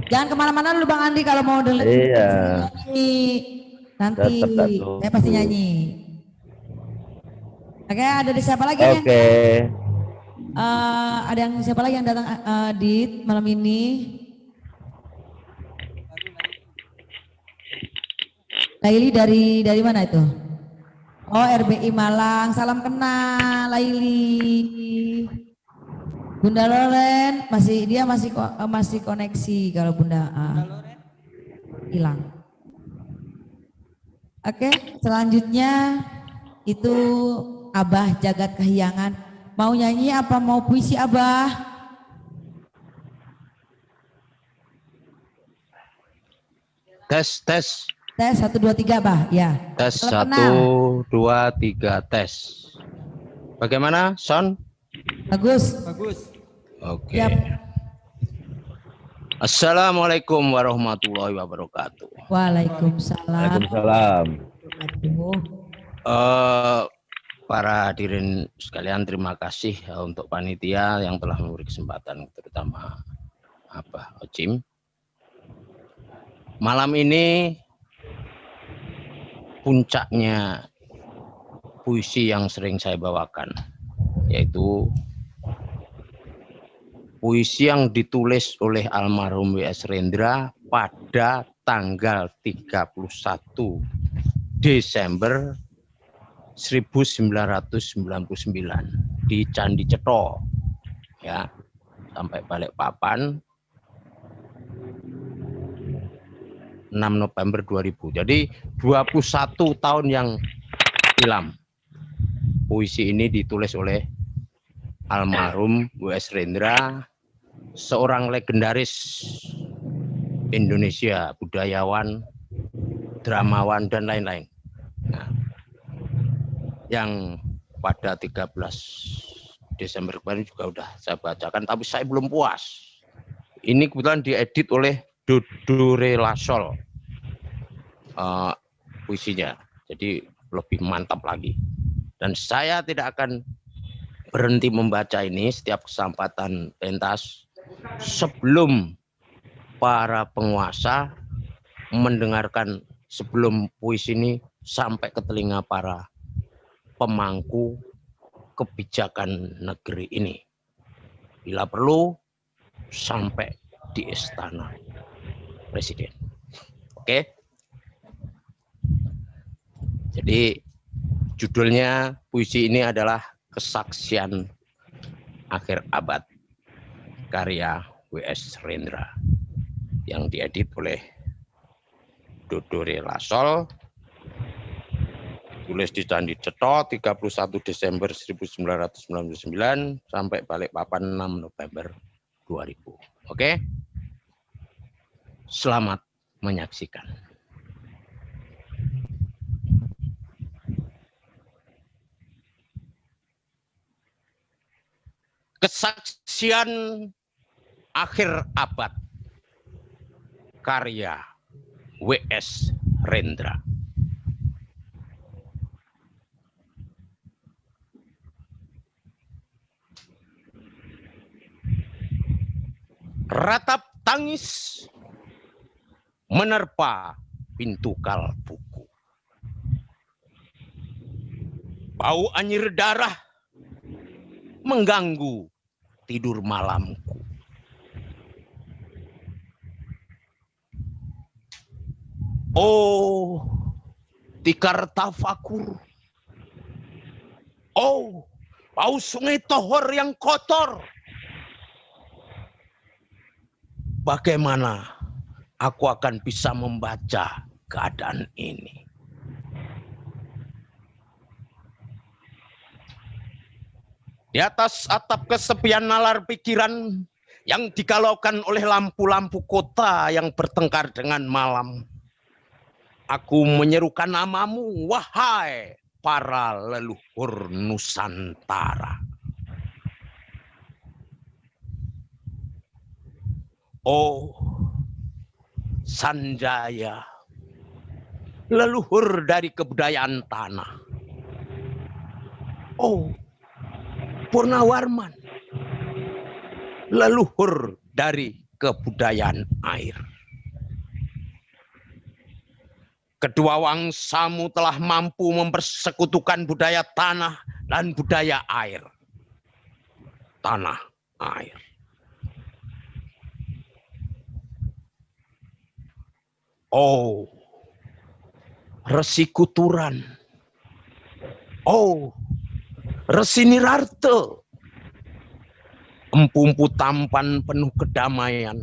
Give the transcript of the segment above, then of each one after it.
Jangan kemana-mana dulu Bang Andi kalau mau dengerin Iya. nyanyi. Nanti Tetap tak saya pasti tunggu. nyanyi. Oke, ada siapa lagi nih? Oke. Ada yang siapa lagi yang datang di malam ini? Laili dari mana itu? Oh, RBI Malang. Salam kenal Laili. Bunda Loren masih koneksi kalau Bunda hilang. Oke, selanjutnya itu Abah Jagat Kahyangan. Mau nyanyi apa mau puisi Abah? Tes, tes. Tes 1 2 3 Abah, ya. Tes Salam 1 2 3 tes. Bagaimana, Son? Bagus. Oke. Siap. Assalamualaikum warahmatullahi wabarakatuh. Waalaikumsalam. Waalaikumsalam. Para hadirin sekalian, terima kasih untuk panitia yang telah memberi kesempatan, terutama Abah Ocim. Malam ini puncaknya puisi yang sering saya bawakan, yaitu puisi yang ditulis oleh almarhum W.S. Rendra pada tanggal 31 Desember 1999 di Candi Cetho, ya, sampai Balikpapan 6 November 2000. Jadi 21 tahun yang silam puisi ini ditulis oleh almarhum W.S. Rendra, seorang legendaris Indonesia, budayawan, dramawan, dan lain-lain. Nah, yang pada 13 Desember kemarin juga udah saya bacakan, tapi saya belum puas. Ini kebetulan diedit oleh Dodo Relasol puisinya, jadi lebih mantap lagi. Dan saya tidak akan berhenti membaca ini setiap kesempatan pentas sebelum para penguasa mendengarkan, sebelum puisi ini sampai ke telinga para pemangku kebijakan negeri ini. Bila perlu sampai di istana presiden. Oke. Jadi judulnya puisi ini adalah Kesaksian Akhir Abad, karya W.S. Rendra, yang diedit oleh Dodo Relasol, tulis di Candi Cetho 31 Desember 1999 sampai Balikpapan 6 November 2000. Oke? Selamat menyaksikan. Kesaksian Akhir Abad, karya W.S. Rendra. Ratap tangis menerpa pintu kalbuku. Bau anyir darah mengganggu tidur malamku. Oh, tikar tafakur. Oh, bau sungai Tohor yang kotor. Bagaimana aku akan bisa membaca keadaan ini? Di atas atap kesepian nalar pikiran yang digalaukan oleh lampu-lampu kota yang bertengkar dengan malam, aku menyerukan namamu, wahai para leluhur Nusantara. Oh, Sanjaya, leluhur dari kebudayaan tanah. Oh, Purnawarman, leluhur dari kebudayaan air. Kedua wangsamu telah mampu mempersekutukan budaya tanah dan budaya air. Tanah, air. Oh, Resi Kuturan. Oh, Resi Nirarte. Empu-empu tampan penuh kedamaian.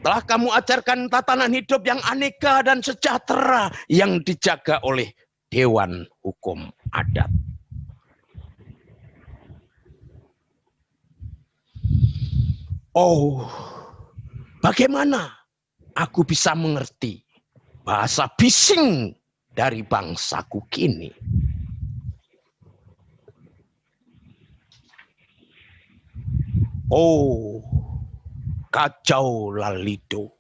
Telah kamu ajarkan tatanan hidup yang aneka dan sejahtera yang dijaga oleh Dewan Hukum Adat. Oh, bagaimana aku bisa mengerti bahasa bising dari bangsaku kini? Oh, Kacau Lalido,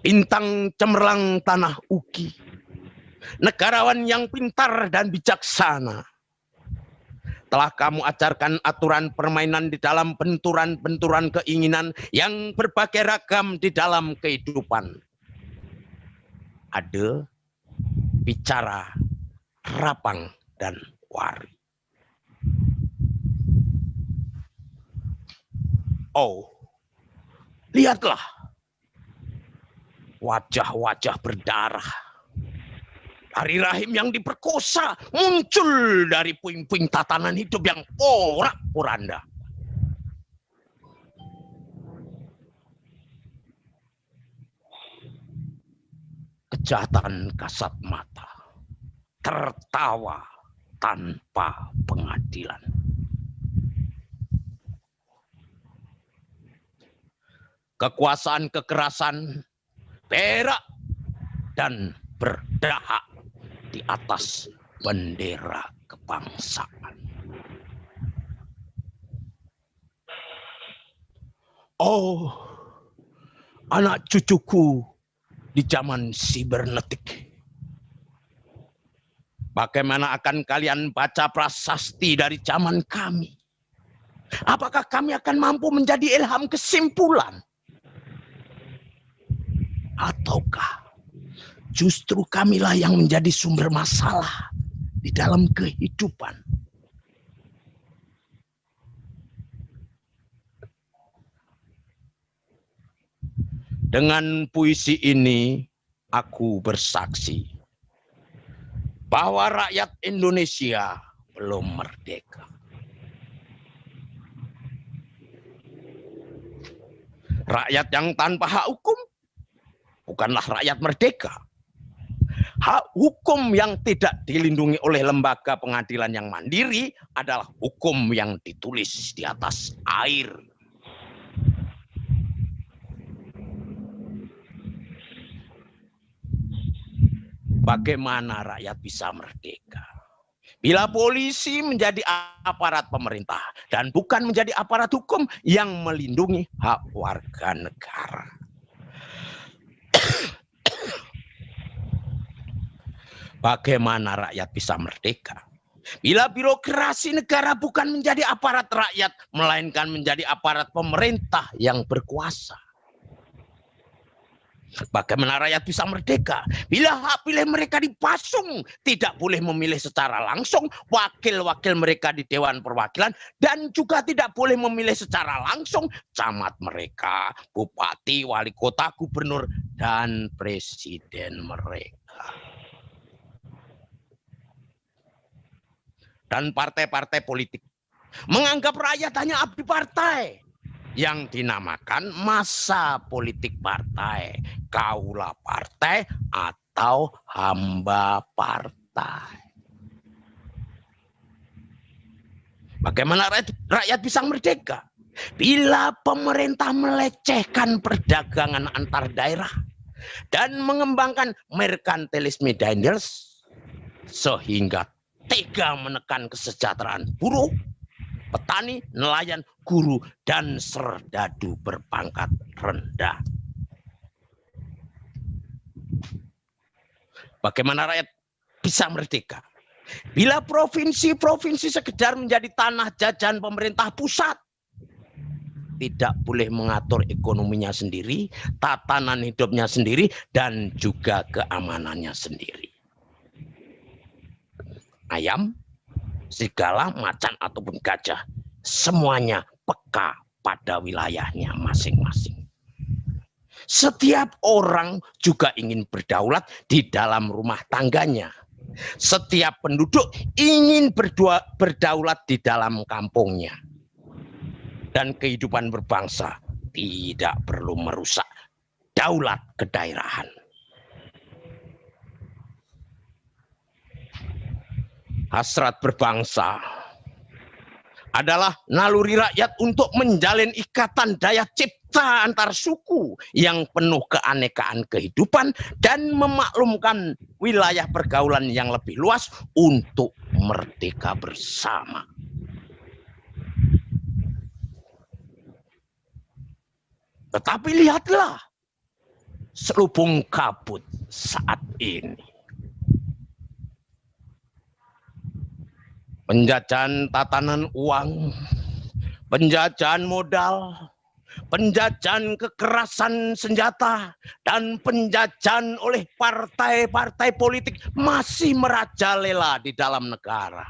bintang cemerlang tanah Uki, negarawan yang pintar dan bijaksana. Telah kamu ajarkan aturan permainan di dalam benturan-benturan keinginan yang berbagai ragam di dalam kehidupan. Ada, bicara, rapang, dan wari. Oh, lihatlah wajah-wajah berdarah dari rahim yang diperkosa muncul dari puing-puing tatanan hidup yang porak-poranda. Kejahatan kasat mata, tertawa tanpa pengadilan. Kekuasaan kekerasan, perak, dan berdahak di atas bendera kebangsaan. Oh, anak cucuku di zaman sibernetik. Bagaimana akan kalian baca prasasti dari zaman kami? Apakah kami akan mampu menjadi ilham kesimpulan? Ataukah justru kamilah yang menjadi sumber masalah di dalam kehidupan? Dengan puisi ini, aku bersaksi bahwa rakyat Indonesia belum merdeka. Rakyat yang tanpa hak hukum bukanlah rakyat merdeka. Hak hukum yang tidak dilindungi oleh lembaga pengadilan yang mandiri adalah hukum yang ditulis di atas air. Bagaimana rakyat bisa merdeka? Bila polisi menjadi aparat pemerintah dan bukan menjadi aparat hukum yang melindungi hak warga negara. Bagaimana rakyat bisa merdeka? Bila birokrasi negara bukan menjadi aparat rakyat, melainkan menjadi aparat pemerintah yang berkuasa. Bagaimana rakyat bisa merdeka? Bila hak pilih mereka dipasung, tidak boleh memilih secara langsung wakil-wakil mereka di Dewan Perwakilan, dan juga tidak boleh memilih secara langsung camat mereka, bupati, wali kota, gubernur, dan presiden mereka. Dan partai-partai politik menganggap rakyat hanya abdi partai yang dinamakan massa politik partai, kaula partai, atau hamba partai. Bagaimana rakyat bisa merdeka? Bila pemerintah melecehkan perdagangan antar daerah dan mengembangkan merkantilisme Daniels sehingga tega menekan kesejahteraan buruh, petani, nelayan, guru, dan serdadu berpangkat rendah. Bagaimana rakyat bisa merdeka? Bila provinsi-provinsi sekedar menjadi tanah jajan pemerintah pusat tidak boleh mengatur ekonominya sendiri, tatanan hidupnya sendiri, dan juga keamanannya sendiri. Ayam, serigala, macan, ataupun gajah, semuanya peka pada wilayahnya masing-masing. Setiap orang juga ingin berdaulat di dalam rumah tangganya. Setiap penduduk ingin berdaulat di dalam kampungnya. Dan kehidupan berbangsa tidak perlu merusak daulat kedaerahan. Hasrat berbangsa adalah naluri rakyat untuk menjalin ikatan daya cipta antar suku yang penuh keanekaan kehidupan dan memaklumkan wilayah pergaulan yang lebih luas untuk merdeka bersama. Tetapi lihatlah selubung kabut saat ini. Penjajahan tatanan uang, penjajahan modal, penjajahan kekerasan senjata, dan penjajahan oleh partai-partai politik masih merajalela di dalam negara.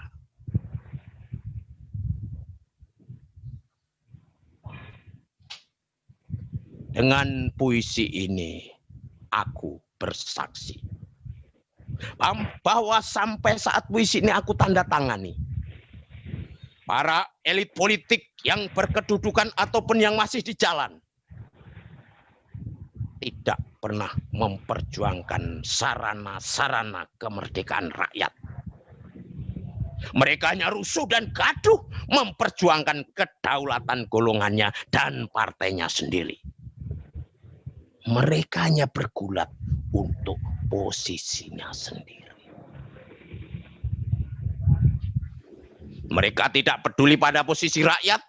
Dengan puisi ini, aku bersaksi bahwa sampai saat puisi ini aku tanda tangani, para elit politik yang berkedudukan ataupun yang masih di jalan tidak pernah memperjuangkan sarana-sarana kemerdekaan rakyat. Mereka hanya rusuh dan gaduh memperjuangkan kedaulatan golongannya dan partainya sendiri. Mereka hanya bergulat untuk posisinya sendiri. Mereka tidak peduli pada posisi rakyat.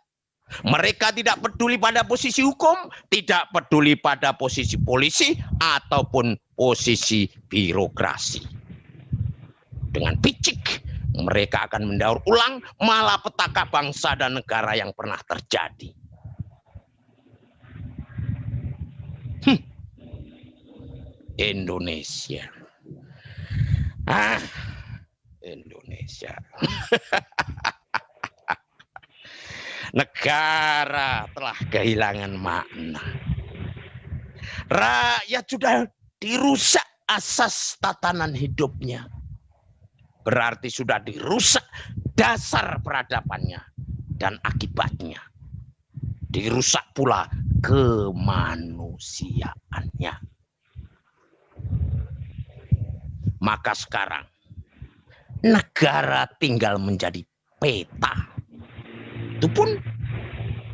Mereka tidak peduli pada posisi hukum. Tidak peduli pada posisi polisi ataupun posisi birokrasi. Dengan picik, mereka akan mendaur ulang malapetaka bangsa dan negara yang pernah terjadi. Indonesia. Indonesia. Negara telah kehilangan makna. Rakyat sudah dirusak asas tatanan hidupnya. Berarti sudah dirusak dasar peradabannya. Dan akibatnya dirusak pula kemanusiaannya. Maka sekarang negara tinggal menjadi peta. Itu pun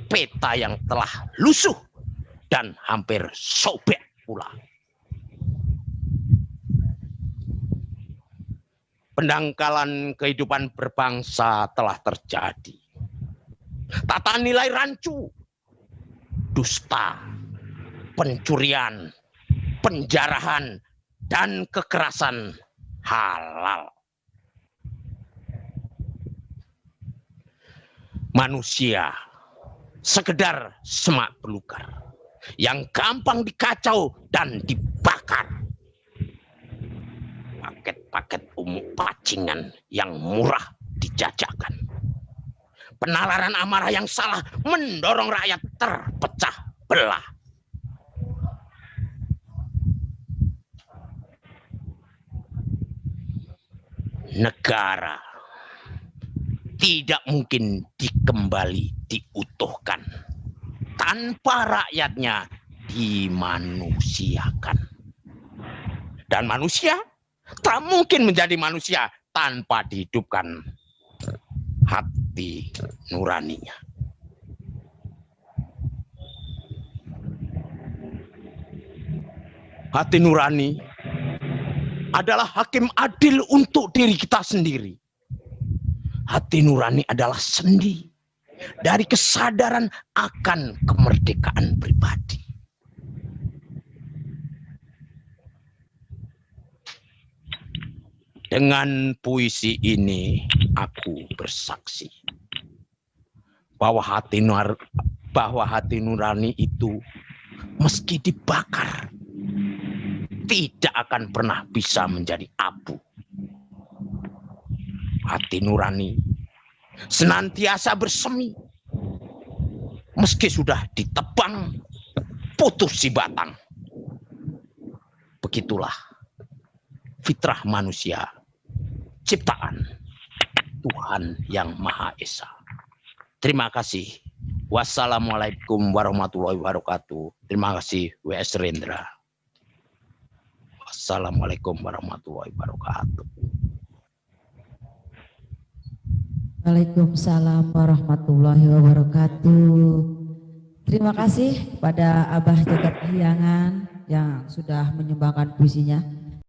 peta yang telah lusuh dan hampir sobek pula. Pendangkalan kehidupan berbangsa telah terjadi. Tata nilai rancu, dusta, pencurian, penjarahan, dan kekerasan halal. Manusia sekedar semak belukar yang gampang dikacau dan dibakar. Paket-paket umum pacingan yang murah dijajakan. Penalaran amarah yang salah mendorong rakyat terpecah belah. Negara tidak mungkin diutuhkan tanpa rakyatnya dimanusiakan. Dan manusia tak mungkin menjadi manusia tanpa dihidupkan hati nuraninya. Hati nurani adalah hakim adil untuk diri kita sendiri. Hati nurani adalah sendi dari kesadaran akan kemerdekaan pribadi. Dengan puisi ini aku bersaksi bahwa hati bahwa hati nurani itu meski dibakar tidak akan pernah bisa menjadi abu. Hati nurani senantiasa bersemi meski sudah ditebang putus si batang. Begitulah fitrah manusia ciptaan Tuhan yang Maha Esa. Terima kasih. Wassalamualaikum warahmatullahi wabarakatuh. Terima kasih W.S. Rendra. Wassalamualaikum warahmatullahi wabarakatuh. Waalaikumsalam warahmatullahi wabarakatuh. Terima kasih kepada Abah Jagat Kahyangan yang sudah menyumbangkan puisinya.